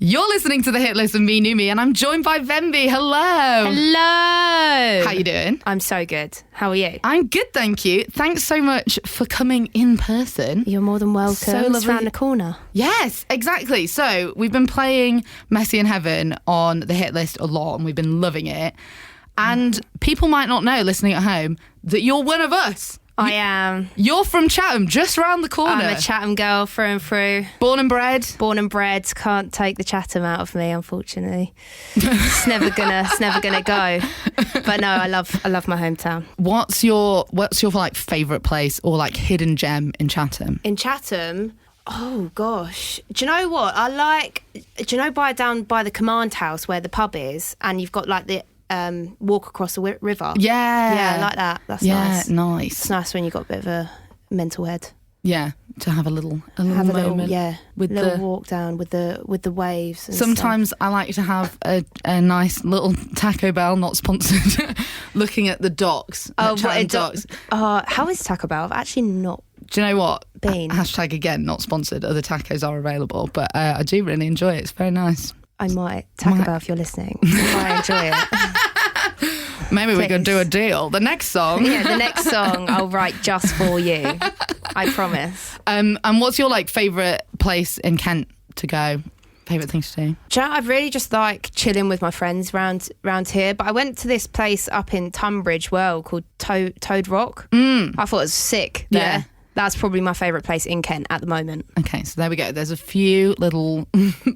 You're listening to The Hit List with me, Numi, and I'm joined by Venbee. Hello. Hello. How you doing? I'm so good. How are you? I'm good, thank you. Thanks so much for coming in person. You're more than welcome. So It's lovely. around the corner. Yes, exactly. So we've been playing Messy in Heaven on The Hit List a lot, and we've been loving it. And people might not know, listening at home, that you're one of us. I am. You're from Chatham, just round the corner. I'm a Chatham girl through and through. Born and bred. Born and bred. Can't take the Chatham out of me, unfortunately. It's never gonna go. But no, I love my hometown. What's your like favourite place or like hidden gem in Chatham? In Chatham, oh gosh, do you know what I like? Do you know down by the command house where the pub is, and you've got like the walk across the river? Yeah, I like that. That's nice. It's nice when you've got a bit of a mental head. Yeah, to have a little Have a moment. with little walk down with the waves. And sometimes stuff. I like to have a nice little Taco Bell, not sponsored, looking at the docks. Docks. How is Taco Bell? I've actually not. Do you know what? Been. Hashtag again, not sponsored. Other tacos are available, but I do really enjoy it. It's very nice. I might. Taco Bell, if you're listening. I enjoy it. Maybe we could do a deal. The next song. Yeah, the next song I'll write just for you. I promise. And what's your like favourite place in Kent to go? Favourite thing to do? Do you know, I really just like chilling with my friends round here. But I went to this place up in Tunbridge Well called Toad Rock. I thought it was sick there. Yeah. That's probably my favourite place in Kent at the moment. Okay, so there we go. There's a few little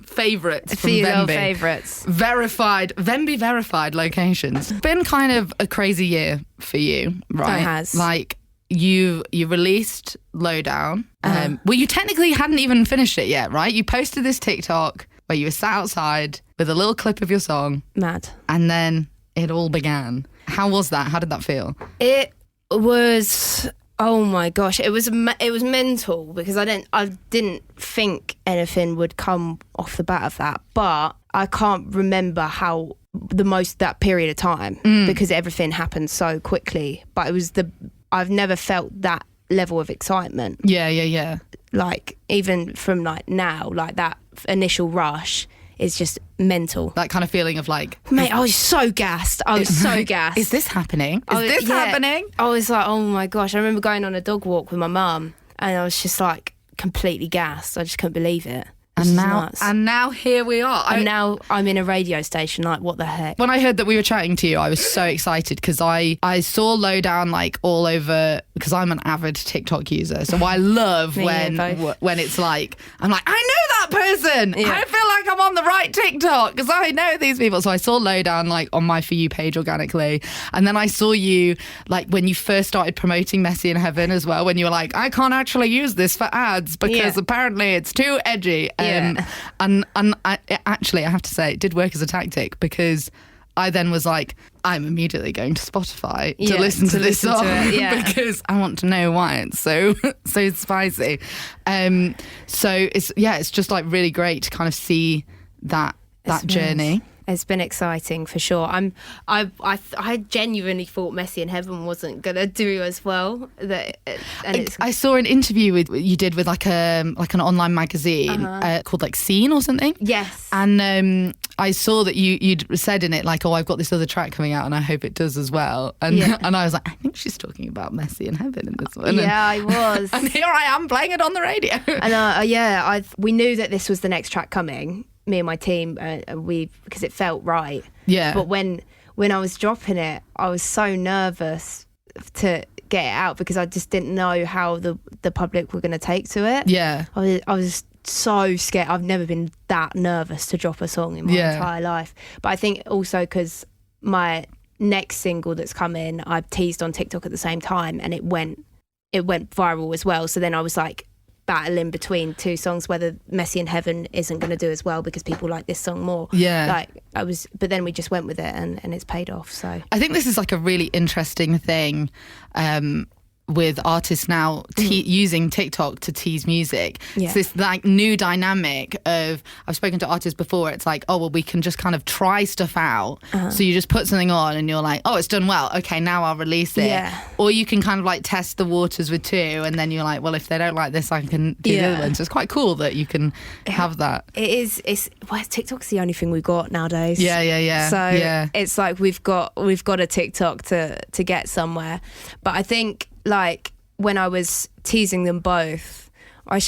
favourites from Venbee. Little favourites. Venbee verified locations. Been kind of a crazy year for you, right? It has. Like, you released Lowdown. Well, you technically hadn't even finished it yet, right? You posted this TikTok where you were sat outside with a little clip of your song. Mad. And then it all began. How was that? How did that feel? It was... Oh my gosh, it was mental because I didn't think anything would come off the bat of that, but I can't remember how that period of time because everything happened so quickly. But I've never felt that level of excitement. Yeah. Like even from like now, like that initial rush is just mental. That kind of feeling of like... Mate, I was so gassed. Is this happening? Happening? I was like, oh my gosh. I remember going on a dog walk with my mum and I was just like completely gassed. I just couldn't believe it. And now here we are. And now I'm in a radio station, like what the heck? When I heard that we were chatting to you, I was so excited because I saw Lowdown like all over, because I'm an avid TikTok user. So I love when it's like, I'm like, I know that person. Yeah. I feel like I'm on the right TikTok because I know these people. So I saw Lowdown like on my For You page organically. And then I saw you like when you first started promoting Messy in Heaven as well, when you were like, I can't actually use this for ads because apparently it's too edgy. And I have to say, it did work as a tactic because I then was like, I'm immediately going to Spotify to listen to this song because I want to know why it's so spicy. So it's just like really great to kind of see that journey. It's been exciting for sure. I genuinely thought Messy in Heaven wasn't gonna do as well. I saw an interview you did with like an online magazine called like Scene or something. Yes. And I saw that you'd said in it like, oh, I've got this other track coming out and I hope it does as well. And and I was like, I think she's talking about Messy in Heaven in this one. Yeah, I was. And here I am playing it on the radio. And we knew that this was the next track coming. Me and my team, because it felt right. Yeah. But when I was dropping it, I was so nervous to get it out because I just didn't know how the public were going to take to it. Yeah. I was so scared. I've never been that nervous to drop a song in my entire life. But I think also because my next single that's coming, I teased on TikTok at the same time, and it went viral as well. So then I was like, battling between two songs whether Messy in Heaven isn't going to do as well because people like this song more. But then we just went with it and it's paid off. So I think this is like a really interesting thing with artists now using TikTok to tease music. Yeah. It's this like new dynamic of, I've spoken to artists before, it's like, oh, well, we can just kind of try stuff out. So you just put something on and you're like, oh, it's done well. Okay, now I'll release it. Yeah. Or you can kind of like test the waters with two, and then you're like, well, if they don't like this, I can do the other one. So it's quite cool that you can have that. It is. Well, TikTok's the only thing we've got nowadays. Yeah. So it's like we've got a TikTok to get somewhere. But I think, like, when I was teasing them both, I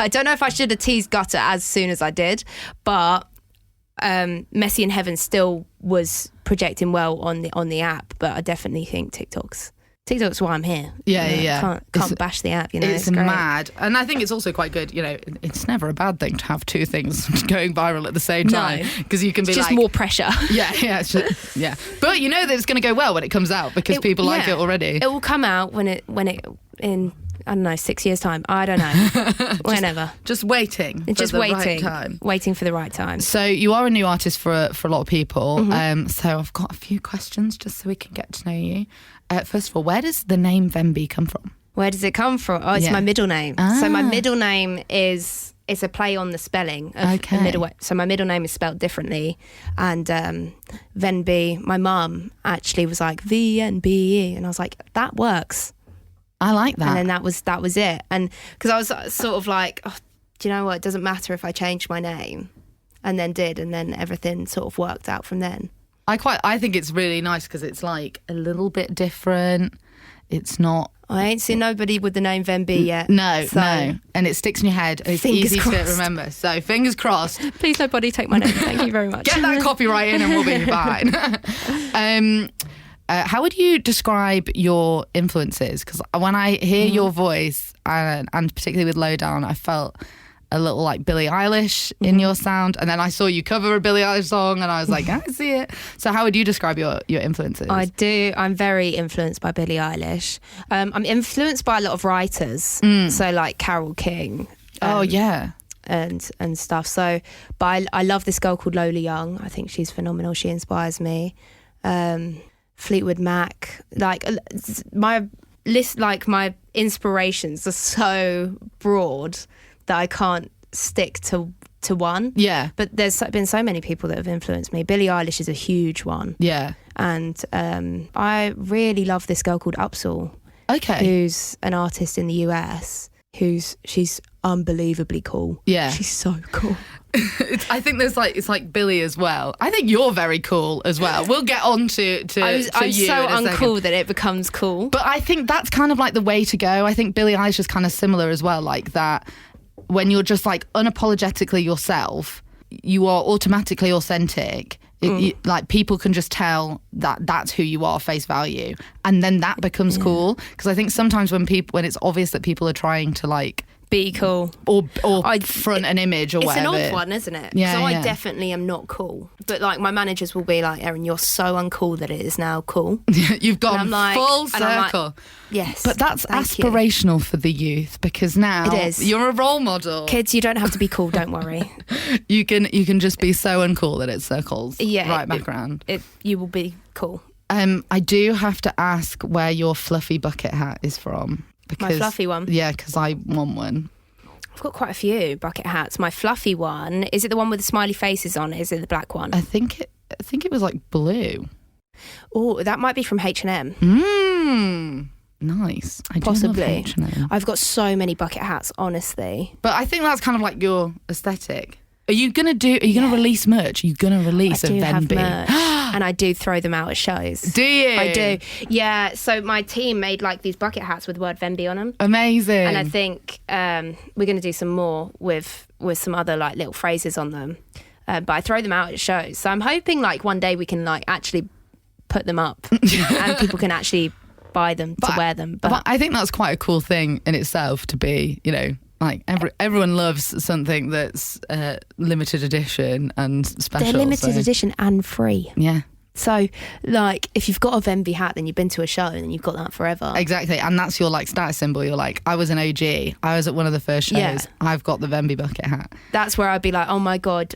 don't know if I should have teased Gutter as soon as I did, but Messy in Heaven still was projecting well on the app. But I definitely think TikTok's why I'm here. Yeah. Can't bash the app, It's mad. And I think it's also quite good, it's never a bad thing to have two things going viral at the same time. Because you can be just more pressure. Yeah. But you know that it's going to go well when it comes out because people like it already. It will come out when it in, I don't know, 6 years' time. I don't know. Whenever. Just waiting. Waiting for the right time. So you are a new artist for a lot of people. So I've got a few questions just so we can get to know you. First of all, where does the name Venbee come from? Where does it come from? Oh, it's my middle name. So my middle name it's a play on the spelling of the middle. So my middle name is spelled differently, and Venbee. My mum actually was like VNBE, and I was like, that works. I like that. And then that was it. And because I was sort of like, oh, do you know what? It doesn't matter if I change my name, and then everything sort of worked out from then. I think it's really nice because it's like a little bit different. It's not. I ain't seen nobody with the name Venbee yet. No. And it sticks in your head. And it's easy to remember. So fingers crossed. Please nobody take my name. Thank you very much. Get that copyright in and we'll be fine. How would you describe your influences? Because when I hear your voice, and particularly with Lowdown, I felt a little like Billie Eilish in your sound, and then I saw you cover a Billie Eilish song and I was like, I see it. So how would you describe your influences? I'm very influenced by Billie Eilish. I'm influenced by a lot of writers, so like Carole King. And stuff. So, but I love this girl called Lola Young. I think she's phenomenal. She inspires me. Fleetwood Mac. Like my list, like my inspirations are so broad that I can't stick to one. Yeah. But there's been so many people that have influenced me. Billie Eilish is a huge one. Yeah. And I really love this girl called Upsall. Okay. Who's an artist in the US. She's unbelievably cool. Yeah. She's so cool. I think it's like Billie as well. I think you're very cool as well. We'll get on to I'm you so uncool that it becomes cool. But I think that's kind of like the way to go. I think Billie Eilish is kind of similar as well, like that. When you're just like unapologetically yourself, you are automatically authentic. Like people can just tell that that's who you are, face value, and then that becomes cool. Because I think sometimes when it's obvious that people are trying to like be cool or front an image or whatever. It's an odd one, isn't it? Yeah. So I definitely am not cool. But like my managers will be like, Erin, you're so uncool that it is now cool. You've gone full circle. Like, yes. But that's aspirational for the youth because now it is. You're a role model. Kids, you don't have to be cool, don't worry. You can just be so uncool that it circles right back around. You will be cool. I do have to ask where your fluffy bucket hat is from. My fluffy one? Yeah, because I want one. I've got quite a few bucket hats. My fluffy one, is it the one with the smiley faces on it? Is it the black one? I think it was like blue. Oh, that might be from H&M. Nice. Possibly. I do love H&M. I've got so many bucket hats, honestly. But I think that's kind of like your aesthetic. Are you gonna release merch? Are you gonna release a Venbee? Have merch, and I do throw them out at shows. Do you? I do. Yeah. So my team made like these bucket hats with the word Venbee on them. Amazing. And I think we're gonna do some more with some other like little phrases on them. But I throw them out at shows. So I'm hoping like one day we can like actually put them up and people can actually buy them to wear them. But I think that's quite a cool thing in itself to be, like everyone loves something that's limited edition and special. They're limited edition and free. Yeah. So, like, if you've got a Venbee hat, then you've been to a show and you've got that forever. Exactly. And that's your, like, status symbol. You're like, I was an OG. I was at one of the first shows. Yeah. I've got the Venbee bucket hat. That's where I'd be like, oh, my God,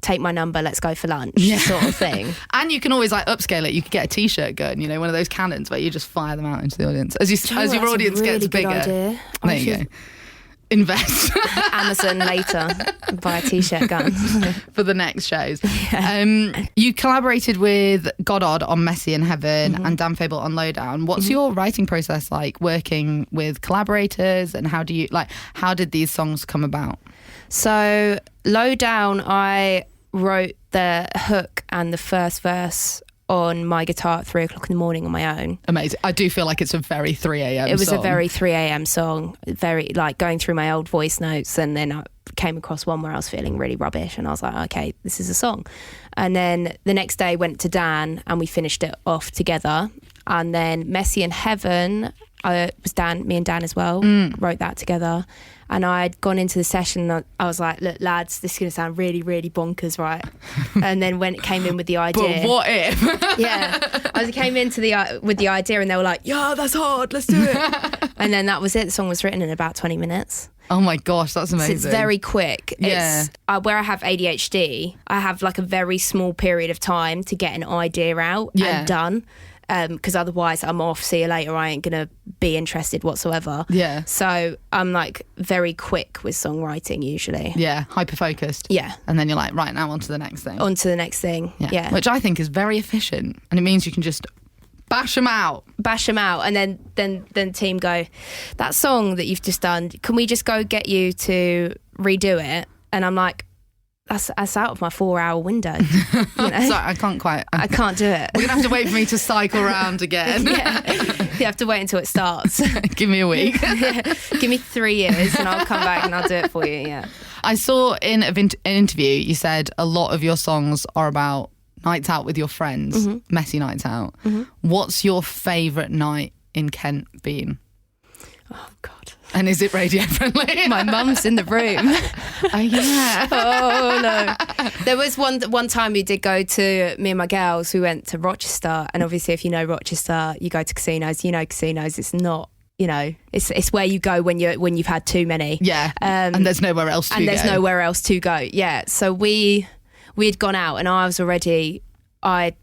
take my number, let's go for lunch, sort of thing. And you can always like upscale it. You could get a t-shirt gun, you know, one of those cannons where you just fire them out into the audience as your audience gets bigger. Idea. There you go. Invest. Amazon later, buy a t-shirt gun for the next shows. You collaborated with Goddard on Messy in Heaven and Dan Fable on Lowdown. What's your writing process like, working with collaborators, and how did these songs come about? So Lowdown, I wrote the hook and the first verse on my guitar at 3 o'clock in the morning on my own. Amazing. I do feel like it's a very 3 a.m. It was song. a very 3 a.m. song, very like going through my old voice notes, and then I came across one where I was feeling really rubbish and I was like, okay, this is a song. And then the next day went to Dan and we finished it off together. And then Messy in Heaven, me and Dan as well, wrote that together. And I'd gone into the session and I was like, look, lads, this is going to sound really, really bonkers, right? And then when it came in with the idea... But what if? Yeah. I came into with the idea and they were like, yeah, that's hard, let's do it. And then that was it. The song was written in about 20 minutes. Oh my gosh, that's amazing. So it's very quick. Yeah. It's, where I have ADHD, I have like a very small period of time to get an idea out and done. Because otherwise I'm off, see you later, I ain't gonna be interested whatsoever. Yeah. So I'm like very quick with songwriting usually. Yeah, hyper focused. Yeah. And then you're like, right, now on to the next thing. On to the next thing. Yeah. Which I think is very efficient, and it means you can just bash them out. And then team go, that song that you've just done, can we just go get you to redo it? And I'm like, that's out of my 4-hour window. You know? Sorry, I can't do it. We're gonna have to wait for me to cycle around again. Yeah. You have to wait until it starts. Give me a week. Give me 3 years and I'll come back and I'll do it for you. Yeah. I saw in an interview you said a lot of your songs are about nights out with your friends, messy nights out. What's your favourite night in Kent been? Oh God. And is it radio friendly? My mum's in the room. Oh yeah. Oh no. There was one time we did go to, me and my girls, we went to Rochester, and obviously if you know Rochester, you go to casinos. You know casinos, it's not, you know, it's where you go when you've had too many. Yeah. And there's nowhere else to go. And there's nowhere else to go. Yeah. So we had gone out and I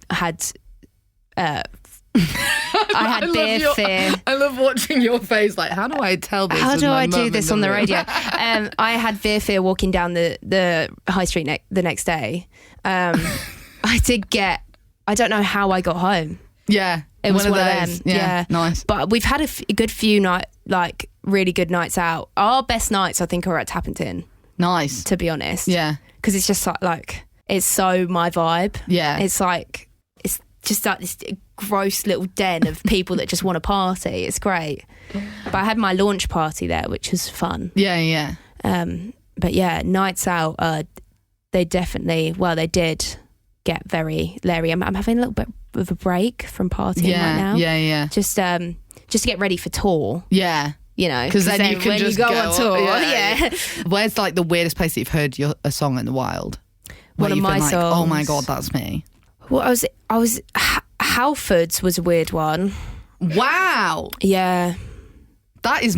had beer fear. I love watching your face. Like, how do I tell this? How do I do this on the radio? I had beer fear walking down the high street the next day. I did get. I don't know how I got home. Yeah, it was one of them. Yeah, nice. But we've had a good few really good nights out. Our best nights, I think, are at Tappington. Nice, to be honest. Yeah, because it's just like it's so my vibe. Yeah, it's like it's just like this gross little den of people that just want to party. It's great. But I had my launch party there, which was fun. Yeah. But yeah, nights out, they did get very leery. I'm having a little bit of a break from partying right now. Yeah. Just to get ready for tour. Yeah. You know, because then you can just go on tour. Yeah. Where's like the weirdest place that you've heard a song in the wild? One of my songs. Oh my God, that's me. Well, I was Halfords was a weird one. Wow. Yeah. That is...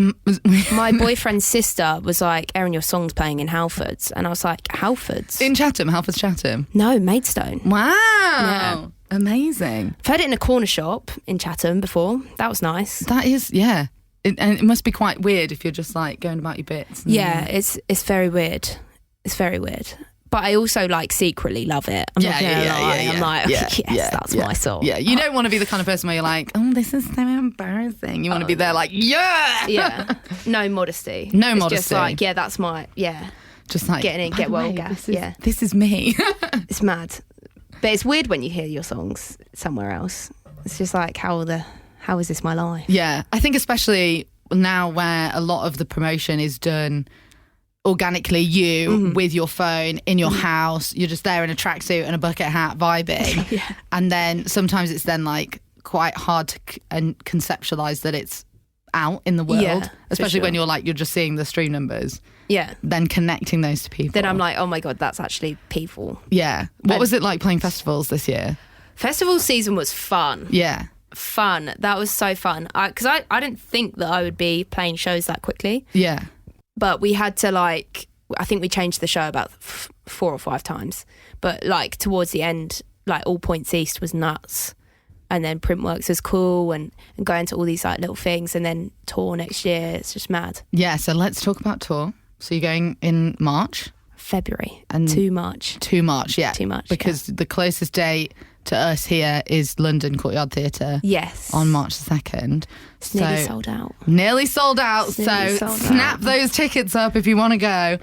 My boyfriend's sister was like, Erin, your song's playing in Halfords. And I was like, Halfords? In Chatham? Halfords Chatham? No, Maidstone. Wow. Yeah. Amazing. I've heard it in a corner shop in Chatham before. That was nice. That is, yeah. And it must be quite weird if you're just like going about your bits. Yeah, it's very weird. It's very weird. But I also like secretly love it. I'm not gonna lie. I'm like, yes, that's my song. Yeah, you don't want to be the kind of person where you're like, oh, this is so embarrassing. You want to be there like, yeah. Yeah. No modesty. No modesty. Just like, yeah, that's my, just like getting in, get well, gas. This is me. It's mad. But it's weird when you hear your songs somewhere else. It's just like, how is this my life? Yeah, I think especially now where a lot of the promotion is done organically, with your phone in your house, you're just there in a tracksuit and a bucket hat vibing. And then sometimes it's then like quite hard to conceptualize that it's out in the world, especially when you're just seeing the stream numbers. Yeah. Then connecting those to people. Then I'm like, oh my God, that's actually people. Yeah. What was it like playing festivals this year? Festival season was fun. Yeah. Fun. That was so fun. Because I didn't think that I would be playing shows that quickly. Yeah. But we had to I think we changed the show about 4 or 5 times. But like towards the end, like All Points East was nuts. And then Printworks was cool and going to all these like little things, and then tour next year. It's just mad. Yeah, so let's talk about tour. So you're going in March? February and to March. To March, yeah. To March, because the closest date to us here is London Courtyard Theatre. Yes. On March the 2nd. It's nearly sold out. Nearly sold out. Snap those tickets up if you want to go.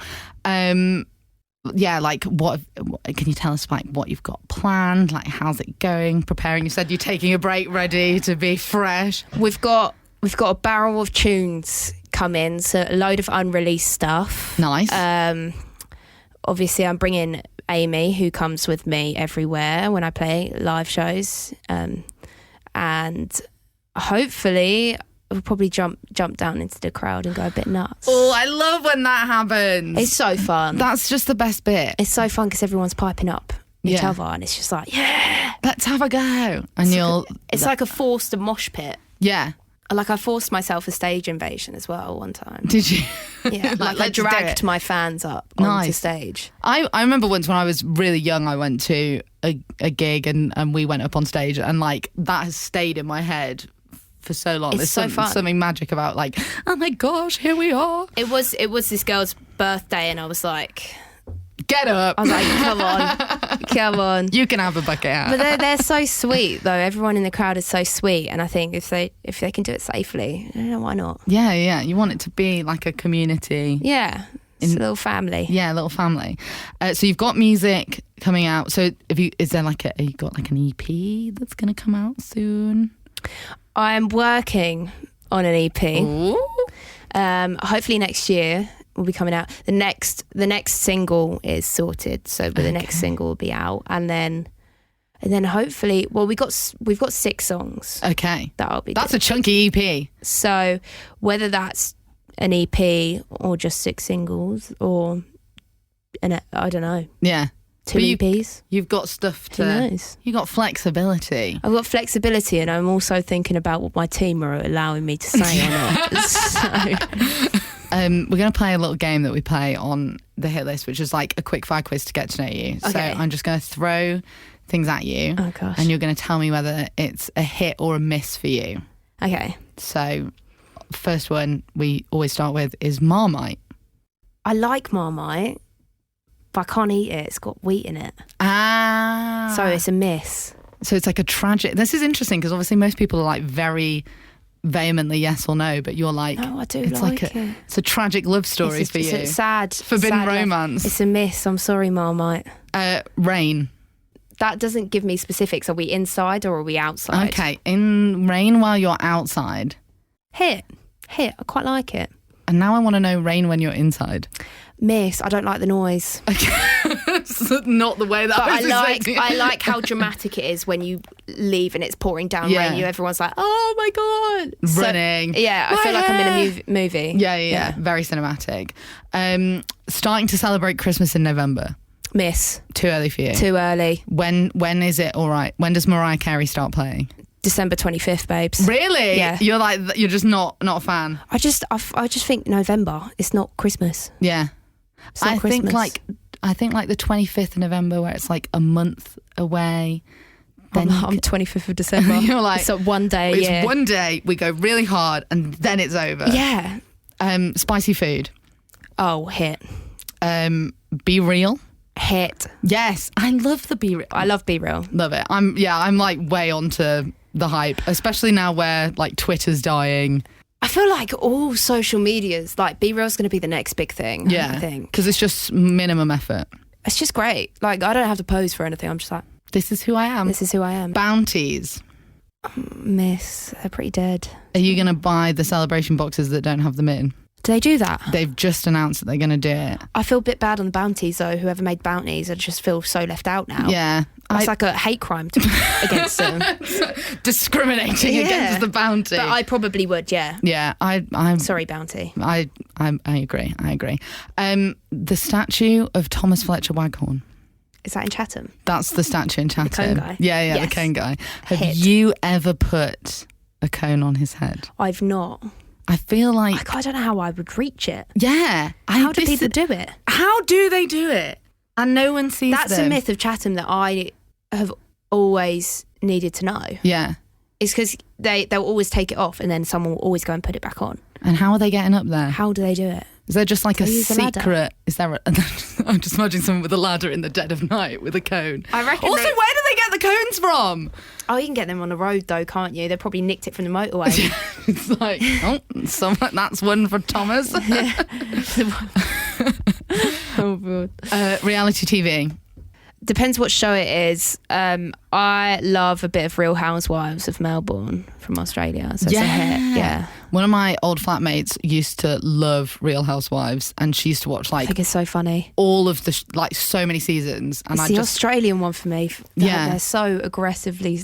Yeah, like what can you tell us like what you've got planned? Like how's it going? Preparing? You said you're taking a break, ready to be fresh. We've got a barrel of tunes coming, so a load of unreleased stuff. Nice. Obviously, I'm bringing Amy, who comes with me everywhere when I play live shows, and hopefully we'll probably jump down into the crowd and go a bit nuts. Oh, I love when that happens. It's so fun. That's just the best bit. It's so fun because everyone's piping up each other, and it's just like, yeah, let's have a go. And it's like a forced mosh pit. Yeah. Like I forced myself a stage invasion as well one time. Did you? Yeah, like I dragged my fans up onto stage. I remember once when I was really young, I went to a gig and we went up on stage, and like that has stayed in my head for so long. It's so fun. Something magic about like, oh my gosh, here we are. It was this girl's birthday, and I was like, get up. I was like, come on. You can have a bucket hat. But they're so sweet though. Everyone in the crowd is so sweet, and I think if they can do it safely, I don't know why not. Yeah. You want it to be like a community. Yeah. It's a little family. Yeah, a little family. So you've got music coming out. So you got like an EP that's going to come out soon? I'm working on an EP. Ooh. Hopefully next year will be coming out. The next single is sorted, so the next single will be out, and then hopefully, well, we've got 6 songs. Okay, that's doing. a chunky EP. So whether that's an EP or just 6 singles, or I don't know. Yeah. 2 EPs. You've got stuff to... Who knows? You've got flexibility. I've got flexibility, and I'm also thinking about what my team are allowing me to say on it. So... we're going to play a little game that we play on the hit list, which is like a quick fire quiz to get to know you. Okay. So I'm just going to throw things at you. Oh, gosh. And you're going to tell me whether it's a hit or a miss for you. Okay. So first one we always start with is Marmite. I like Marmite, but I can't eat it. It's got wheat in it. Ah. So it's a miss. So it's like a tragic... This is interesting because obviously most people are like very vehemently yes or no, but you're like... No, I do it's like it. it. It's a tragic love story for you. It's sad. Forbidden romance. It's a miss. I'm sorry, Marmite. Rain. That doesn't give me specifics. Are we inside or are we outside? Okay, in rain while you're outside. Hit. I quite like it. And now I want to know rain when you're inside. Miss. I don't like the noise. Okay. It's not the way that I like how dramatic it is when you leave and it's pouring down rain. Everyone's like, oh my God. Running. So, yeah, I feel like I'm in a movie. Yeah. Very cinematic. Starting to celebrate Christmas in November. Miss. Too early for you? Too early. When is it all right? When does Mariah Carey start playing? December 25th, babes. Really? Yeah. You're just not a fan? I just think November. It's not Christmas. Yeah. It's not Christmas. I think like the 25th of November, where it's like a month away. Then I'm 25th of December. You're like, it's one day. It's one day. We go really hard, and then it's over. Yeah. Spicy food. Oh, hit. Be Real. Hit. Yes, I love the Be Real. I love Be Real. Love it. I'm like way onto the hype, especially now where like Twitter's dying. I feel like all social medias, like Be Real's going to be the next big thing. Yeah, I think because it's just minimum effort. It's just great. Like I don't have to pose for anything. I'm just like, this is who I am. This is who I am. Bounties. Miss. They're pretty dead. Are you going to buy the celebration boxes that don't have them in? Do they do that? They've just announced that they're going to do it. I feel a bit bad on the bounties though. Whoever made bounties, I just feel so left out now. Yeah. It's like a hate crime against them. Discriminating against the bounty. But I probably would, yeah. Yeah, I'm sorry, bounty. I agree. The statue of Thomas Fletcher Waghorn. Is that in Chatham? That's the statue in Chatham. The cone guy? Yeah, yes. The cone guy. Have you ever put a cone on his head? I've not. I feel like I don't know how I would reach it. Yeah. How do people do it? How do they do it? And no one sees That's them. a myth of Chatham that I have always needed to know. Yeah. It's because they'll always take it off and then someone will always go and put it back on. And how are they getting up there? How do they do it? Is there just like a secret? Is there? I'm just imagining someone with a ladder in the dead of night with a cone. I reckon. Also, where do they get the cones from? Oh, you can get them on the road though, can't you? They probably nicked it from the motorway. It's like, that's one for Thomas. Oh God. Reality TV. Depends what show it is. I love a bit of Real Housewives of Melbourne from Australia. So it's a hit. Yeah. One of my old flatmates used to love Real Housewives, and she used to watch I think it's so funny. all of the so many seasons. And it's the Australian one for me. They're so aggressively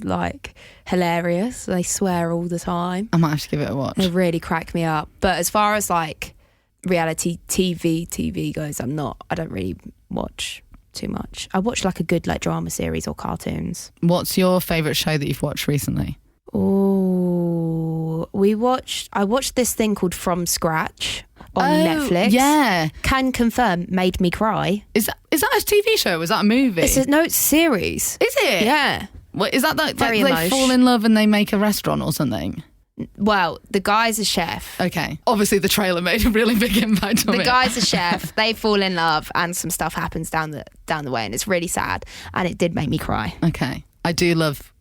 hilarious. They swear all the time. I might have to give it a watch. They really crack me up. But as far as reality TV goes, I don't really watch too much. I watch a good drama series or cartoons. What's your favourite show that you've watched recently? Oh, I watched this thing called From Scratch on Netflix. Yeah. Can confirm, made me cry. Is that a TV show? Is that a movie? It's a series. Is it? Yeah. What, is that Very they fall in love and they make a restaurant or something? Well, the guy's a chef. Okay. Obviously, the trailer made a really big impact on me. The guy's a chef. They fall in love, and some stuff happens down the way, and it's really sad. And it did make me cry. Okay. I do love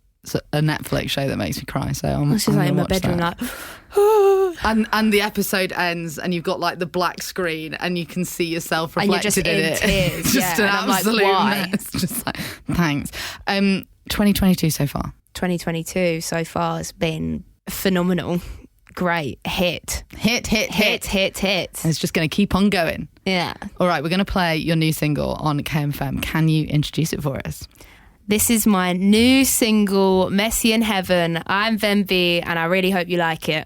a Netflix show that makes me cry, so I'm just in my bedroom and the episode ends, and you've got the black screen, and you can see yourself reflected and you're just in tears. Just an absolute mess. Just thanks. 2022 so far. 2022 so far has been phenomenal. Great. Hit. It's just going to keep on going. Yeah. All right, we're going to play your new single on KMFM. Can you introduce it for us? This is my new single, Messy in Heaven. I'm Venbee, and I really hope you like it.